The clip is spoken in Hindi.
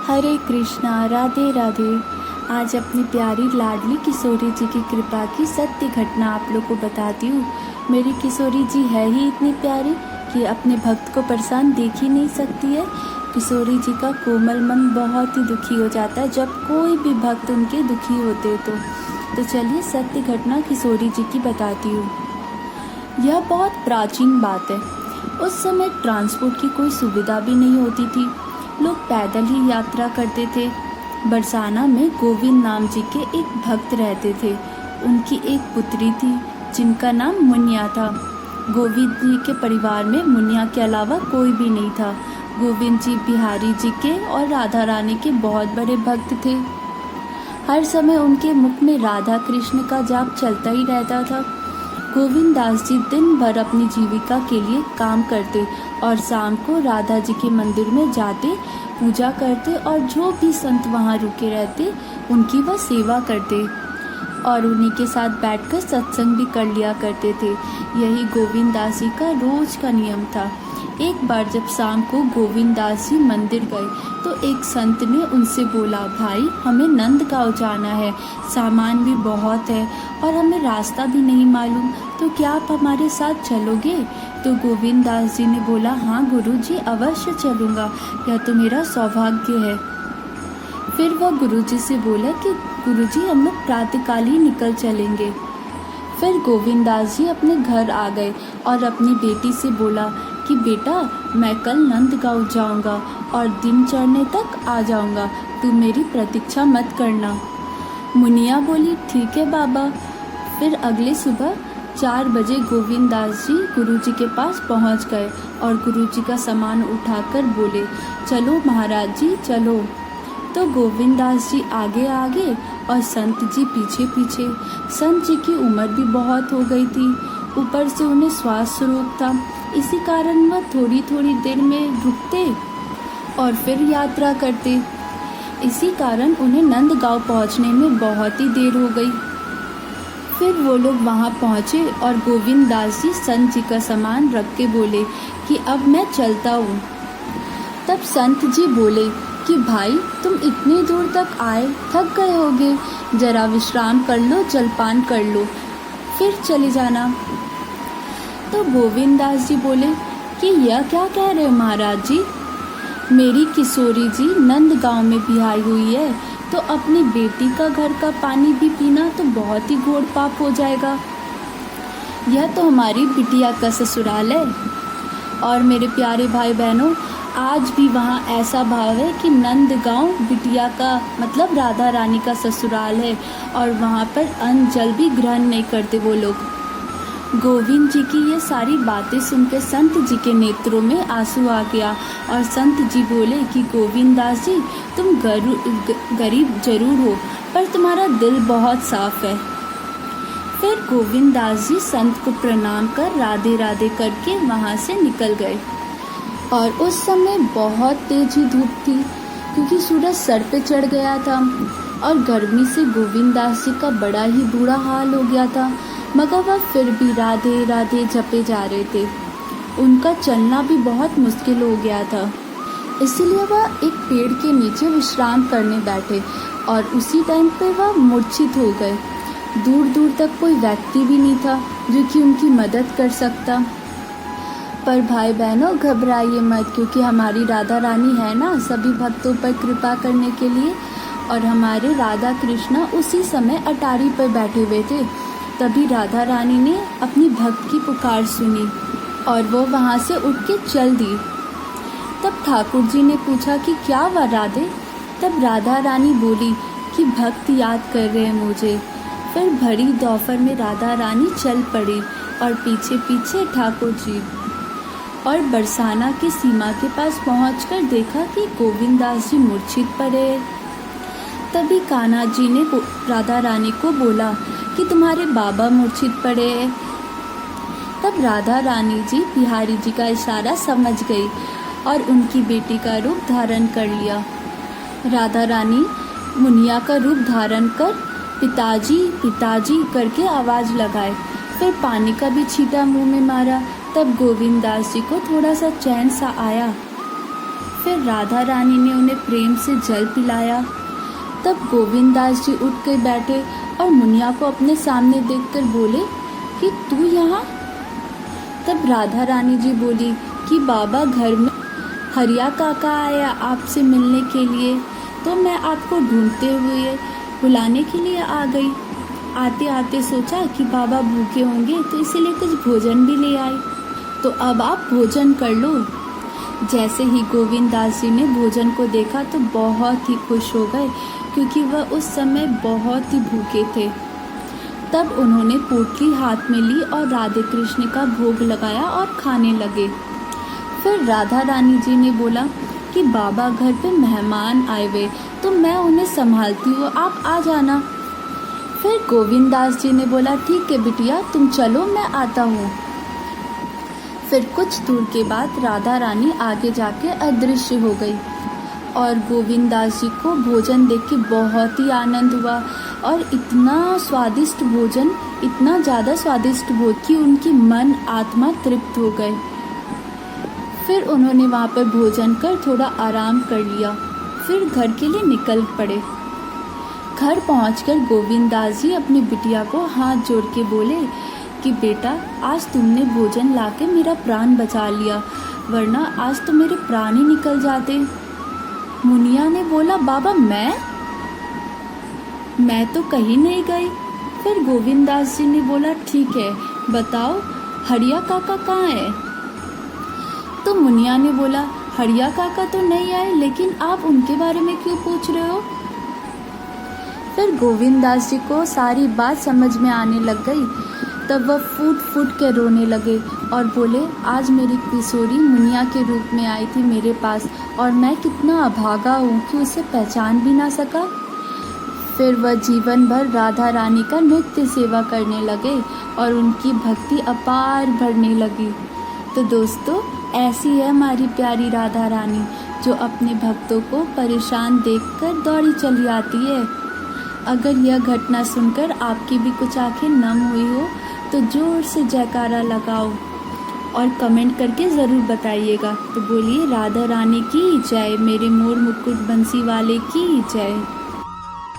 हरे कृष्णा, राधे राधे। आज अपनी प्यारी लाडली किशोरी जी की कृपा की सत्य घटना आप लोग को बताती हूँ। मेरी किशोरी जी है ही इतनी प्यारी कि अपने भक्त को परेशान देख ही नहीं सकती है। किशोरी जी का कोमल मन बहुत ही दुखी हो जाता है जब कोई भी भक्त उनके दुखी होते तो चलिए सत्य घटना किशोरी जी की बताती हूँ। यह बहुत प्राचीन बात है। उस समय ट्रांसपोर्ट की कोई सुविधा भी नहीं होती थी, लोग पैदल ही यात्रा करते थे। बरसाना में गोविंद नाम जी के एक भक्त रहते थे। उनकी एक पुत्री थी जिनका नाम मुनिया था। गोविंद जी के परिवार में मुनिया के अलावा कोई भी नहीं था। गोविंद जी बिहारी जी के और राधा रानी के बहुत बड़े भक्त थे। हर समय उनके मुख में राधा कृष्ण का जाप चलता ही रहता था। गोविंद दास जी दिन भर अपनी जीविका के लिए काम करते और शाम को राधा जी के मंदिर में जाते, पूजा करते और जो भी संत वहाँ रुके रहते उनकी वह सेवा करते और उन्हीं के साथ बैठकर सत्संग भी कर लिया करते थे। यही गोविंद दास जी का रोज का नियम था। एक बार जब शाम को गोविंद दास जी मंदिर गए तो एक संत ने उनसे बोला, भाई हमें नंदगांव जाना है, सामान भी बहुत है और हमें रास्ता भी नहीं मालूम, तो क्या आप हमारे साथ चलोगे? तो गोविंद दास जी ने बोला, हाँ गुरुजी अवश्य चलूँगा, यह तो मेरा सौभाग्य है। फिर वह गुरुजी से बोला कि गुरुजी हम लोग प्रातःकाल ही निकल चलेंगे। फिर गोविंद दास जी अपने घर आ गए और अपनी बेटी से बोला कि बेटा मैं कल नंदगांव जाऊंगा और दिन चढ़ने तक आ जाऊंगा, तू मेरी प्रतीक्षा मत करना। मुनिया बोली, ठीक है बाबा। फिर अगले सुबह 4 बजे गोविंद दास जी गुरुजी के पास पहुंच गए और गुरुजी का सामान उठाकर बोले, चलो महाराज जी चलो। तो गोविंद दास जी आगे आगे और संत जी पीछे पीछे। संत जी की उम्र भी बहुत हो गई थी, ऊपर से उन्हें श्वास रोग था, इसी कारण वह थोड़ी थोड़ी देर में रुकते और फिर यात्रा करते। इसी कारण उन्हें नंदगांव पहुंचने में बहुत ही देर हो गई। फिर वो लोग वहां पहुंचे और गोविंद दास जी संत जी का सामान रख के बोले कि अब मैं चलता हूँ। तब संत जी बोले कि भाई तुम इतनी दूर तक आए, थक गए होगे, जरा विश्राम कर लो, जलपान कर लो, फिर चले जाना। तो गोविंद दास जी बोले कि यह क्या कह रहे हो महाराज जी, मेरी किशोरी जी नंदगांव में बिहाई हुई है, तो अपनी बेटी का घर का पानी भी पीना तो बहुत ही घोर पाप हो जाएगा। यह तो हमारी बिटिया का ससुराल है। और मेरे प्यारे भाई बहनों, आज भी वहाँ ऐसा भाव है कि नंदगांव बिटिया का मतलब राधा रानी का ससुराल है और वहाँ पर अन्न जल भी ग्रहण नहीं करते वो लोग। गोविंद जी की ये सारी बातें सुनकर संत जी के नेत्रों में आंसू आ गया और संत जी बोले कि गोविंद दास जी तुम गरीब जरूर हो पर तुम्हारा दिल बहुत साफ है। फिर गोविंद दास जी संत को प्रणाम कर राधे राधे करके वहाँ से निकल गए। और उस समय बहुत तेजी धूप थी क्योंकि सूरज सर पे चढ़ गया था और गर्मी से गोविंद दास जी का बड़ा ही बुरा हाल हो गया था, मगर वह फिर भी राधे राधे जपे जा रहे थे। उनका चलना भी बहुत मुश्किल हो गया था, इसलिए वह एक पेड़ के नीचे विश्राम करने बैठे और उसी टाइम पे वह मूर्छित हो गए। दूर दूर तक कोई व्यक्ति भी नहीं था जो कि उनकी मदद कर सकता। पर भाई बहनों घबराइए मत, क्योंकि हमारी राधा रानी है ना सभी भक्तों पर कृपा करने के लिए। और हमारे राधा कृष्णा उसी समय अटारी पर बैठे हुए थे। तभी राधा रानी ने अपनी भक्त की पुकार सुनी और वो वहाँ से उठ के चल दी। तब ठाकुर जी ने पूछा कि क्या हुआ राधे? तब राधा रानी बोली कि भक्त याद कर रहे हैं मुझे। फिर भरी दोपहर में राधा रानी चल पड़ी और पीछे पीछे ठाकुर जी। और बरसाना की सीमा के पास पहुंचकर देखा कि गोविंद दास जी मूर्छित पड़े। तभी कान्हा जी ने राधा रानी को बोला कि तुम्हारे बाबा मूर्छित पड़े हैं। तब राधा रानी जी बिहारी जी का इशारा समझ गई और उनकी बेटी का रूप धारण कर लिया। राधा रानी मुनिया का रूप धारण कर पिताजी पिताजी करके आवाज़ लगाए, फिर पानी का भी छींटा मुंह में मारा। तब गोविंद दास जी को थोड़ा सा चैन सा आया। फिर राधा रानी ने उन्हें प्रेम से जल पिलाया। तब गोविंद दास जी उठ कर बैठे और मुनिया को अपने सामने देखकर बोले कि तू यहाँ। तब राधा रानी जी बोली कि बाबा घर में हरिया काका आया आपसे मिलने के लिए, तो मैं आपको ढूंढते हुए बुलाने के लिए आ गई। आते आते सोचा कि बाबा भूखे होंगे तो इसीलिए कुछ भोजन भी ले आई, तो अब आप भोजन कर लो। जैसे ही गोविंद दास जी ने भोजन को देखा तो बहुत ही खुश हो गए, क्योंकि वह उस समय बहुत ही भूखे थे। तब उन्होंने पोटली हाथ में ली और राधे कृष्ण का भोग लगाया और खाने लगे। फिर राधा रानी जी ने बोला कि बाबा घर पे मेहमान आए हुए, तो मैं उन्हें संभालती हूँ, आप आ जाना। फिर गोविंद दास जी ने बोला ठीक है बिटिया, तुम चलो, मैं आता हूँ। फिर कुछ दूर के बाद राधा रानी आगे जाके अदृश्य हो गई और गोविंद दास जी को भोजन देख के बहुत ही आनंद हुआ और इतना स्वादिष्ट भोजन, इतना ज़्यादा स्वादिष्ट भोजन कि उनकी मन आत्मा तृप्त हो गए। फिर उन्होंने वहाँ पर भोजन कर थोड़ा आराम कर लिया, फिर घर के लिए निकल पड़े। घर पहुंचकर गोविंद दास जी अपनी बिटिया को हाथ जोड़ के बोले कि बेटा, आज तुमने भोजन लाके मेरा प्राण बचा लिया, वरना आज तो मेरे प्राण ही निकल जाते। मुनिया ने बोला बाबा मैं तो कहीं नहीं गई। फिर गोविंद दास जी ने बोला ठीक है, बताओ हरिया काका कहाँ है। तो मुनिया ने बोला हरिया काका तो नहीं आए, लेकिन आप उनके बारे में क्यों पूछ रहे हो। फिर गोविंद दास जी को सारी बात समझ में आने लग गई। तब वह फूट फूट के रोने लगे और बोले आज मेरी किशोरी मुनिया के रूप में आई थी मेरे पास, और मैं कितना अभागा हूँ कि उसे पहचान भी ना सका। फिर वह जीवन भर राधा रानी का नित्य सेवा करने लगे और उनकी भक्ति अपार बढ़ने लगी। तो दोस्तों, ऐसी है हमारी प्यारी राधा रानी, जो अपने भक्तों को परेशान देखकर दौड़ी चली आती है। अगर यह घटना सुनकर आपकी भी कुछ आंखें नम हुई हो तो जोर से जयकारा लगाओ और कमेंट करके ज़रूर बताइएगा। तो बोलिए राधा रानी की जय, मेरे मोर मुकुट बंसी वाले की जय।